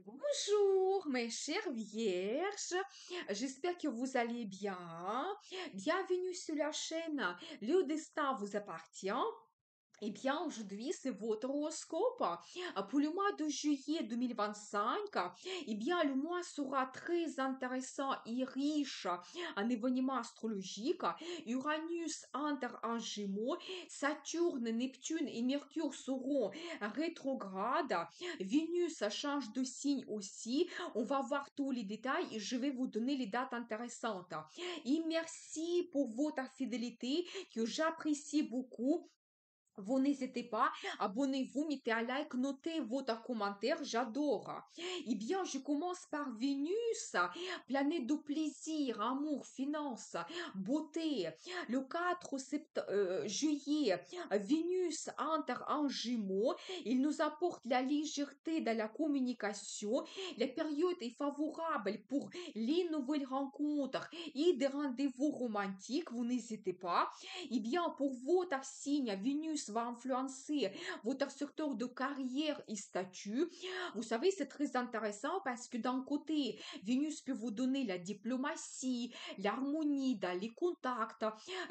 Bonjour mes chères vierges, j'espère que vous allez bien. Bienvenue sur la chaîne Le destin vous appartient. Eh bien, aujourd'hui, c'est votre horoscope pour le mois de juillet 2025. Eh bien, le mois sera très intéressant et riche en événements astrologiques. Uranus entre en Gémeaux, Saturne, Neptune et Mercure seront rétrogrades. Vénus change de signe aussi. On va voir tous les détails et je vais vous donner les dates intéressantes. Et merci pour votre fidélité que j'apprécie beaucoup. Vous n'hésitez pas, abonnez-vous, mettez un like, notez votre commentaire, j'adore. Eh bien, je commence par Vénus, planète de plaisir, amour, finance, beauté. Le 4 juillet, Vénus entre en Gémeaux, il nous apporte la légèreté dans la communication. La période est favorable pour les nouvelles rencontres et des rendez-vous romantiques, vous n'hésitez pas. Eh bien, pour votre signe, Vénus va influencer votre secteur de carrière et statut. Vous savez, c'est très intéressant parce que d'un côté, Vénus peut vous donner la diplomatie, l'harmonie dans les contacts.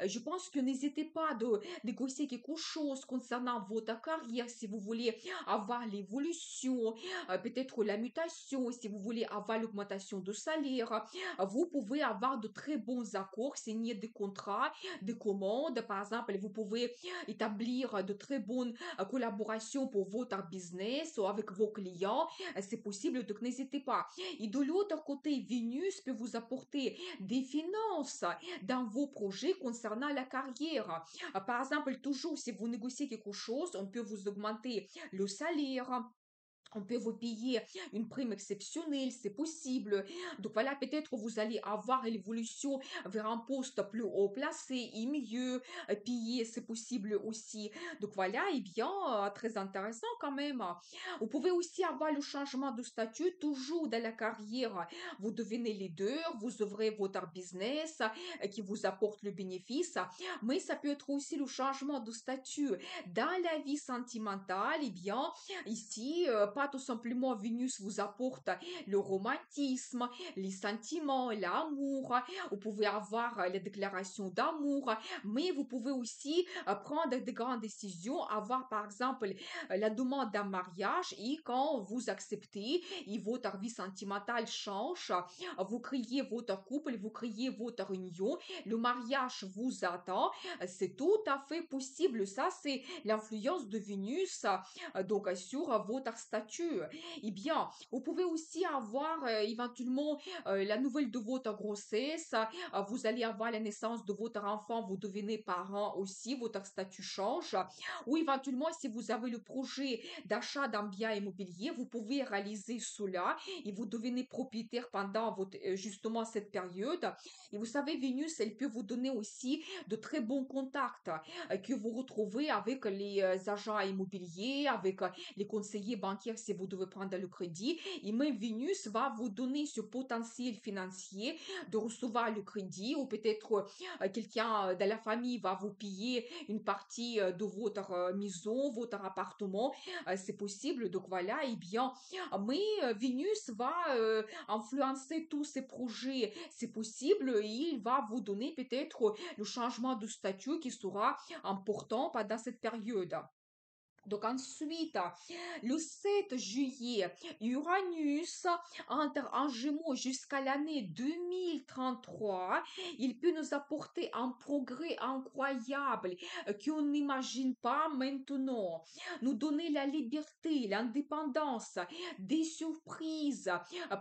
Je pense que n'hésitez pas de négocier quelque chose concernant votre carrière si vous voulez avoir l'évolution, peut-être la mutation, si vous voulez avoir l'augmentation de salaire. Vous pouvez avoir de très bons accords, signer des contrats, des commandes. Par exemple, vous pouvez établir de très bonnes collaborations pour votre business ou avec vos clients. C'est possible, donc n'hésitez pas. Et de l'autre côté, Vénus peut vous apporter des finances dans vos projets concernant la carrière. Par exemple, toujours si vous négociez quelque chose, on peut vous augmenter le salaire. On peut vous payer une prime exceptionnelle, c'est possible. Donc voilà, peut-être vous allez avoir l'évolution vers un poste plus haut placé et mieux payé, c'est possible aussi. Donc voilà, et bien, très intéressant quand même. Vous pouvez aussi avoir le changement de statut, toujours dans la carrière. Vous devenez leader, vous ouvrez votre business qui vous apporte le bénéfice, mais ça peut être aussi le changement de statut dans la vie sentimentale. Eh bien, ici, pas tout simplement Vénus vous apporte le romantisme, les sentiments, l'amour. Vous pouvez avoir les déclarations d'amour, mais vous pouvez aussi prendre de grandes décisions, avoir par exemple la demande d'un mariage et quand vous acceptez et votre vie sentimentale change, vous créez votre couple, vous créez votre union, le mariage vous attend, c'est tout à fait possible. Ça, c'est l'influence de Vénus donc sur votre statut. Eh bien, vous pouvez aussi avoir éventuellement la nouvelle de votre grossesse. Vous allez avoir la naissance de votre enfant, vous devenez parent aussi, votre statut change. Ou éventuellement, si vous avez le projet d'achat d'un bien immobilier, vous pouvez réaliser cela et vous devenez propriétaire pendant justement cette période. Et vous savez, Vénus, elle peut vous donner aussi de très bons contacts que vous retrouvez avec les agents immobiliers, avec les conseillers bancaires si vous devez prendre le crédit. Et même Vénus va vous donner ce potentiel financier de recevoir le crédit ou peut-être quelqu'un de la famille va vous payer une partie de votre maison, votre appartement. C'est possible. Donc voilà, et bien, mais Vénus va influencer tous ces projets. C'est possible et il va vous donner peut-être le changement de statut qui sera important pendant cette période. Donc ensuite, le 7 juillet, Uranus entre en Gémeaux jusqu'à l'année 2033. Il peut nous apporter un progrès incroyable qu'on n'imagine pas maintenant. Nous donner la liberté, l'indépendance, des surprises,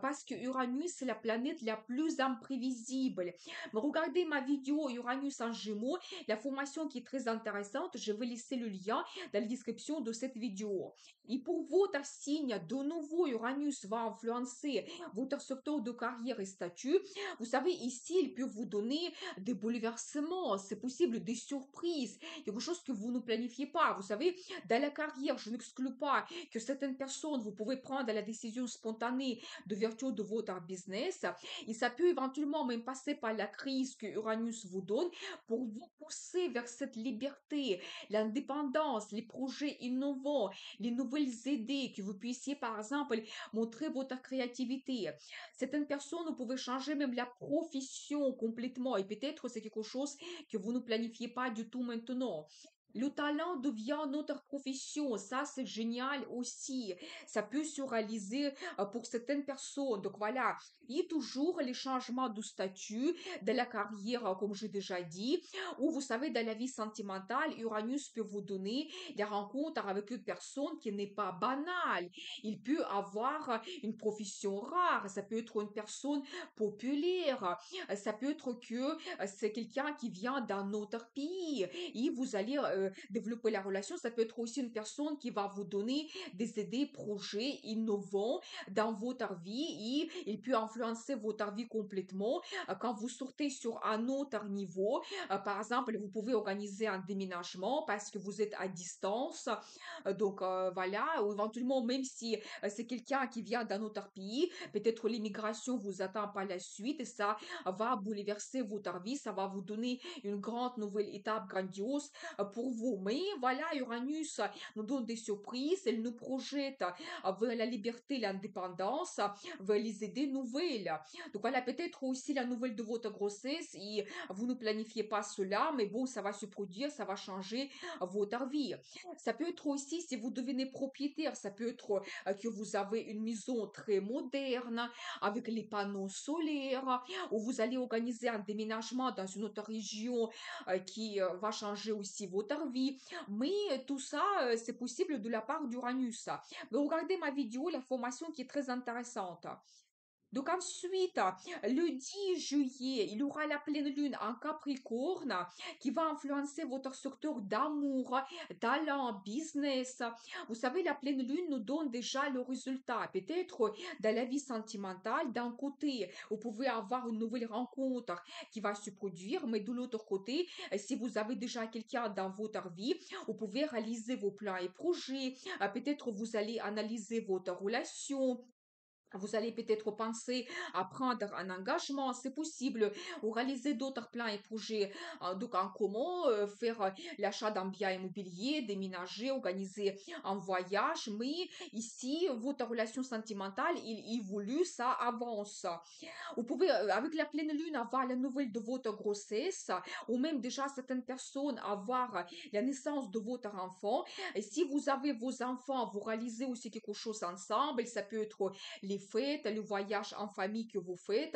parce que Uranus est la planète la plus imprévisible. Mais regardez ma vidéo Uranus en Gémeaux, la formation qui est très intéressante. Je vais laisser le lien dans la description de cette vidéo. Et pour votre signe, de nouveau, Uranus va influencer votre secteur de carrière et statut. Vous savez, ici, il peut vous donner des bouleversements, c'est possible, des surprises, quelque chose que vous ne planifiez pas. Vous savez, dans la carrière, je n'exclus pas que certaines personnes, vous pouvez prendre la décision spontanée de vertu de votre business. Et ça peut éventuellement même passer par la crise que Uranus vous donne pour vous pousser vers cette liberté, l'indépendance, les projets innovants, les nouvelles idées, que vous puissiez, par exemple, montrer votre créativité. Certaines personnes, vous pouvez changer même la profession complètement et peut-être c'est quelque chose que vous ne planifiez pas du tout maintenant. Le talent devient notre profession, ça c'est génial aussi. Ça peut se réaliser pour certaines personnes. Donc voilà, il y a toujours les changements de statut de la carrière, comme j'ai déjà dit, ou vous savez, dans la vie sentimentale, Uranus peut vous donner des rencontres avec une personne qui n'est pas banale. Il peut avoir une profession rare, ça peut être une personne populaire, ça peut être que c'est quelqu'un qui vient d'un autre pays et vous allez développer la relation. Ça peut être aussi une personne qui va vous donner des idées, projets innovants dans votre vie et il peut influencer votre vie complètement quand vous sortez sur un autre niveau. Par exemple, vous pouvez organiser un déménagement parce que vous êtes à distance. Voilà, ou éventuellement, même si c'est quelqu'un qui vient d'un autre pays, peut-être l'immigration vous attend par la suite et ça va bouleverser votre vie, ça va vous donner une grande nouvelle étape grandiose pour vous. Mais voilà, Uranus nous donne des surprises, elle nous projette vers la liberté, l'indépendance, vers les idées nouvelles. Donc voilà, peut-être aussi la nouvelle de votre grossesse et vous ne planifiez pas cela, mais bon, ça va se produire, ça va changer votre vie. Ça peut être aussi si vous devenez propriétaire, ça peut être que vous avez une maison très moderne avec les panneaux solaires, ou vous allez organiser un déménagement dans une autre région qui va changer aussi votre vie. Mais tout ça, c'est possible de la part d'Uranus. Mais regardez ma vidéo, la formation qui est très intéressante. Donc ensuite, le 10 juillet, il y aura la pleine lune en Capricorne qui va influencer votre secteur d'amour, talent, business. Vous savez, la pleine lune nous donne déjà le résultat. Peut-être dans la vie sentimentale, d'un côté, vous pouvez avoir une nouvelle rencontre qui va se produire, mais de l'autre côté, si vous avez déjà quelqu'un dans votre vie, vous pouvez réaliser vos plans et projets. Peut-être vous allez analyser votre relation, vous allez peut-être penser à prendre un engagement, c'est possible, ou réaliser d'autres plans et projets. Donc, en commun, faire l'achat d'un bien immobilier, déménager, organiser un voyage. Mais ici, votre relation sentimentale, il évolue, ça avance. Vous pouvez, avec la pleine lune, avoir la nouvelle de votre grossesse, ou même déjà certaines personnes avoir la naissance de votre enfant. Et si vous avez vos enfants, vous réalisez aussi quelque chose ensemble. Ça peut être les fêtes, le voyage en famille que vous faites.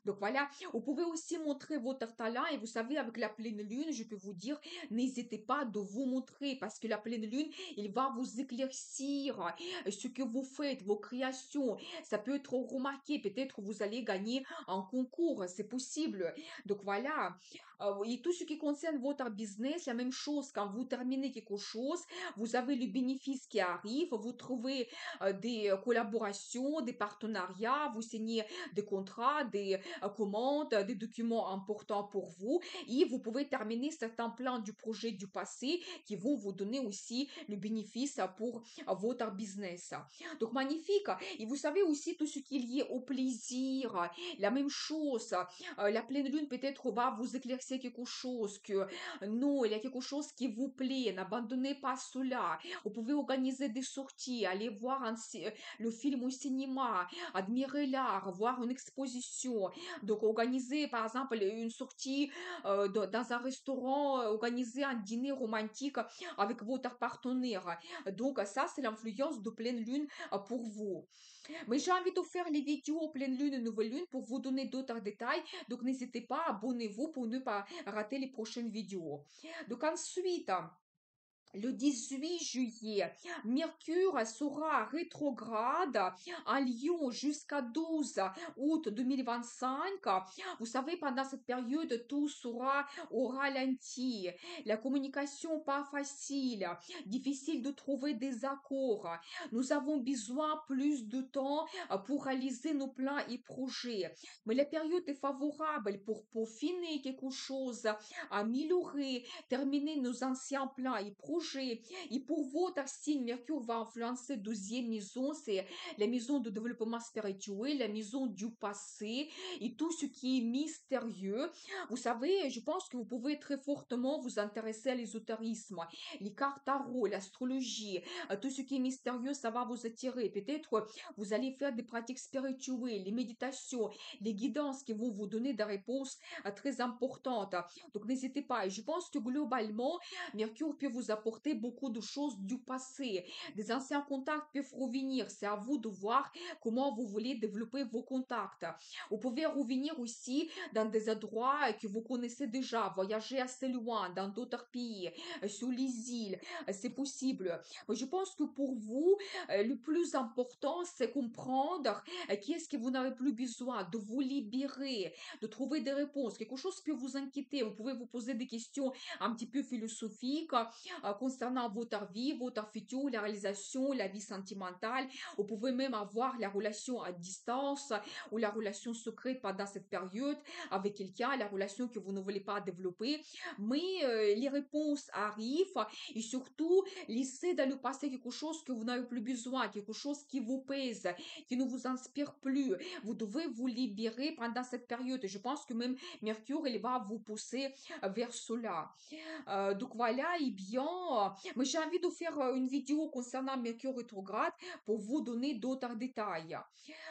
Donc voilà, vous pouvez aussi montrer votre talent. Et vous savez, avec la pleine lune, je peux vous dire, n'hésitez pas de vous montrer parce que la pleine lune, il va vous éclaircir ce que vous faites, vos créations. Ça peut être remarqué. Peut-être vous allez gagner un concours, c'est possible. Donc voilà. Et tout ce qui concerne votre business, la même chose. Quand vous terminez quelque chose, vous avez le bénéfice qui arrive, vous trouvez des collaborations, des partenariats, vous signez des contrats, des commandes, des documents importants pour vous et vous pouvez terminer certains plans du projet du passé qui vont vous donner aussi le bénéfice pour votre business. Donc magnifique. Et vous savez aussi tout ce qui est lié au plaisir, la même chose. La pleine lune peut-être va vous éclaircir quelque chose que non, il y a quelque chose qui vous plaît, n'abandonnez pas cela. Vous pouvez organiser des sorties, aller voir le film au cinéma, admirer l'art, voir une exposition. Donc organiser par exemple une sortie dans un restaurant, organiser un dîner romantique avec votre partenaire. Donc ça, c'est l'influence de pleine lune pour vous. Mais j'ai envie de faire les vidéos pleine lune et nouvelle lune pour vous donner d'autres détails. Donc n'hésitez pas, abonnez-vous pour ne pas rater les prochaines vidéos. Donc ensuite, le 18 juillet, Mercure sera rétrograde en Lion jusqu'à 12 août 2025. Vous savez, pendant cette période, tout sera au ralenti. La communication pas facile, difficile de trouver des accords. Nous avons besoin plus de temps pour réaliser nos plans et projets. Mais la période est favorable pour peaufiner quelque chose, améliorer, terminer nos anciens plans et projets projets. Et pour votre signe, Mercure va influencer deuxième maison, c'est la maison de développement spirituel, la maison du passé et tout ce qui est mystérieux. Vous savez, je pense que vous pouvez très fortement vous intéresser à l'ésotérisme, les cartes tarot, l'astrologie, tout ce qui est mystérieux, ça va vous attirer. Peut-être vous allez faire des pratiques spirituelles, les méditations, les guidances qui vont vous donner des réponses très importantes. Donc n'hésitez pas. Et je pense que globalement, Mercure peut vous apporter beaucoup de choses du passé. Des anciens contacts peuvent revenir. C'est à vous de voir comment vous voulez développer vos contacts. Vous pouvez revenir aussi dans des endroits que vous connaissez déjà, voyager assez loin, dans d'autres pays, sur les îles. C'est possible. Mais je pense que pour vous, le plus important, c'est comprendre qui est-ce que vous n'avez plus besoin, de vous libérer, de trouver des réponses. Quelque chose peut vous inquiéter. Vous pouvez vous poser des questions un petit peu philosophiques concernant votre vie, votre futur, la réalisation, la vie sentimentale. Vous pouvez même avoir la relation à distance ou la relation secrète pendant cette période avec quelqu'un, la relation que vous ne voulez pas développer. Mais les réponses arrivent et surtout, laissez dans le passé quelque chose que vous n'avez plus besoin, quelque chose qui vous pèse, qui ne vous inspire plus. Vous devez vous libérer pendant cette période. Je pense que même Mercure, il va vous pousser vers cela. Donc voilà, et bien, mais j'ai envie de faire une vidéo concernant Mercure rétrograde pour vous donner d'autres détails.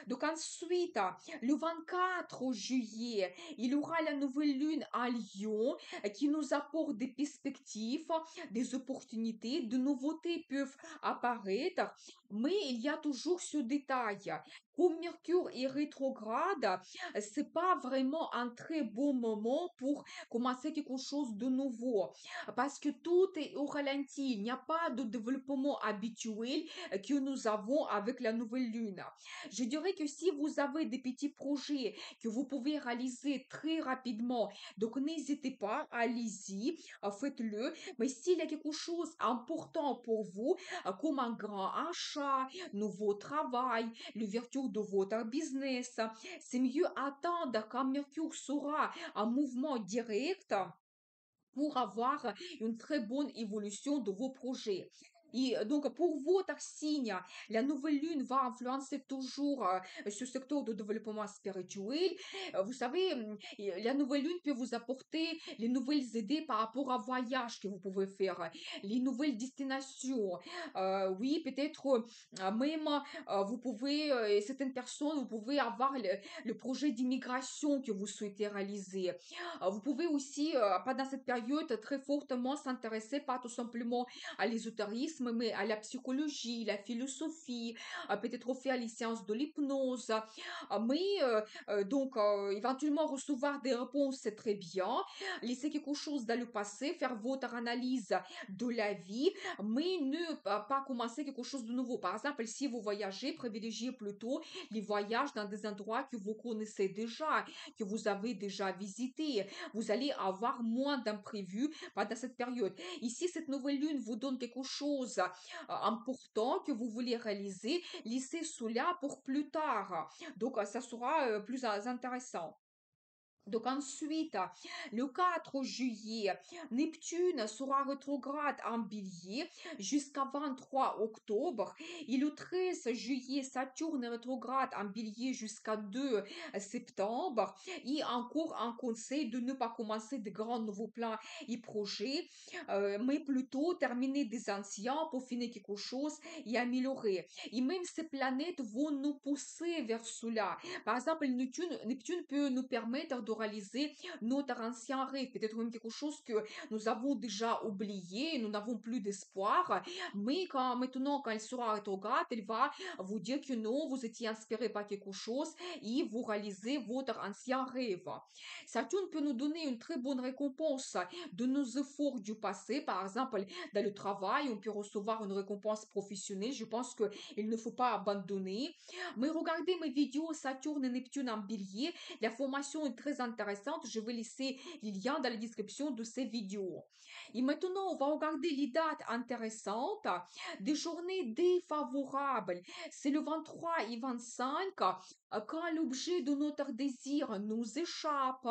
Donc ensuite, le 24 juillet, il y aura la nouvelle lune à Lion qui nous apporte des perspectives, des opportunités, de nouveautés peuvent apparaître, mais il y a toujours ce détail. Comme Mercure est rétrograde, c'est pas vraiment un très bon moment pour commencer quelque chose de nouveau parce que tout est au ralenti. Il n'y a pas de développement habituel que nous avons avec la nouvelle lune. Je dirais que si vous avez des petits projets que vous pouvez réaliser très rapidement, donc n'hésitez pas, allez-y, faites-le. Mais s'il y a quelque chose d'important pour vous, comme un grand achat, nouveau travail, l'ouverture de votre business, c'est mieux attendre quand Mercure sera en mouvement direct pour avoir une très bonne évolution de vos projets. Et donc, pour votre signe, la nouvelle lune va influencer toujours ce secteur de développement spirituel. Vous savez, la nouvelle lune peut vous apporter les nouvelles idées par rapport à voyage que vous pouvez faire, les nouvelles destinations. Oui, peut-être même vous pouvez, certaines personnes, vous pouvez avoir le projet d'immigration que vous souhaitez réaliser. Vous pouvez aussi, pendant cette période, très fortement s'intéresser pas tout simplement à l'ésotérisme, mais à la psychologie, la philosophie, peut-être faire les séances de l'hypnose. Mais donc, éventuellement recevoir des réponses, c'est très bien. Laisser quelque chose dans le passé, faire votre analyse de la vie, mais ne pas commencer quelque chose de nouveau. Par exemple, si vous voyagez, privilégiez plutôt les voyages dans des endroits que vous connaissez déjà, que vous avez déjà visités. Vous allez avoir moins d'imprévus pendant cette période. Ici, cette nouvelle lune vous donne quelque chose d'important que vous voulez réaliser, laissez cela pour plus tard. Donc, ça sera plus intéressant. Donc ensuite, le 4 juillet, Neptune sera rétrograde en bélier jusqu'à 23 octobre. Et le 13 juillet, Saturne est rétrograde en bélier jusqu'à 2 septembre. Et encore un conseil de ne pas commencer de grands nouveaux plans et projets, mais plutôt terminer des anciens pour finir quelque chose et améliorer. Et même ces planètes vont nous pousser vers cela. Par exemple, Neptune peut nous permettre de réaliser notre ancien rêve, peut-être même quelque chose que nous avons déjà oublié, nous n'avons plus d'espoir, mais maintenant, quand elle sera rétrograde, elle va vous dire que non, vous étiez inspiré par quelque chose et vous réalisez votre ancien rêve. Saturne peut nous donner une très bonne récompense de nos efforts du passé, par exemple, dans le travail, on peut recevoir une récompense professionnelle, je pense qu'il ne faut pas abandonner. Mais regardez mes vidéos Saturne et Neptune en bélier, la formation est très très intéressantes. Je vais laisser les liens dans la description de ces vidéos. Et maintenant, on va regarder les dates intéressantes des journées défavorables. C'est le 23 et 25, quand l'objet de notre désir nous échappe.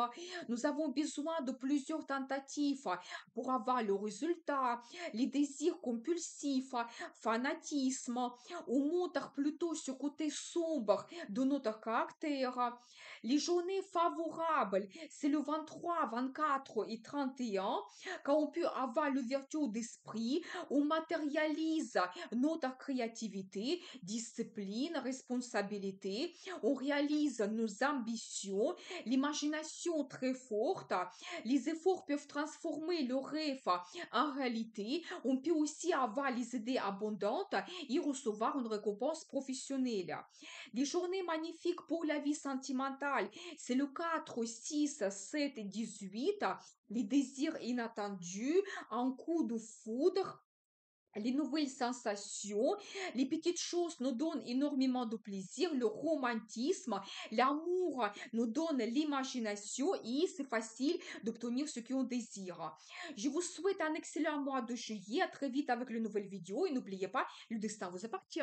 Nous avons besoin de plusieurs tentatives pour avoir le résultat. Les désirs compulsifs, fanatisme, on montre plutôt ce côté sombre de notre caractère. Les journées favorables, c'est le 23, 24 et 31, quand on peut avoir l'ouverture d'esprit, on matérialise notre créativité, discipline, responsabilité, on réalise nos ambitions, l'imagination très forte, les efforts peuvent transformer le rêve en réalité, on peut aussi avoir les idées abondantes et recevoir une récompense professionnelle. Des journées magnifiques pour la vie sentimentale, c'est le 4, 6, 7 et 18, les désirs inattendus, un coup de foudre, les nouvelles sensations, les petites choses nous donnent énormément de plaisir, le romantisme, l'amour nous donne l'imagination et c'est facile d'obtenir ce qu'on désire. Je vous souhaite un excellent mois de juillet. À très vite avec une nouvelle vidéo et n'oubliez pas, le destin vous appartient.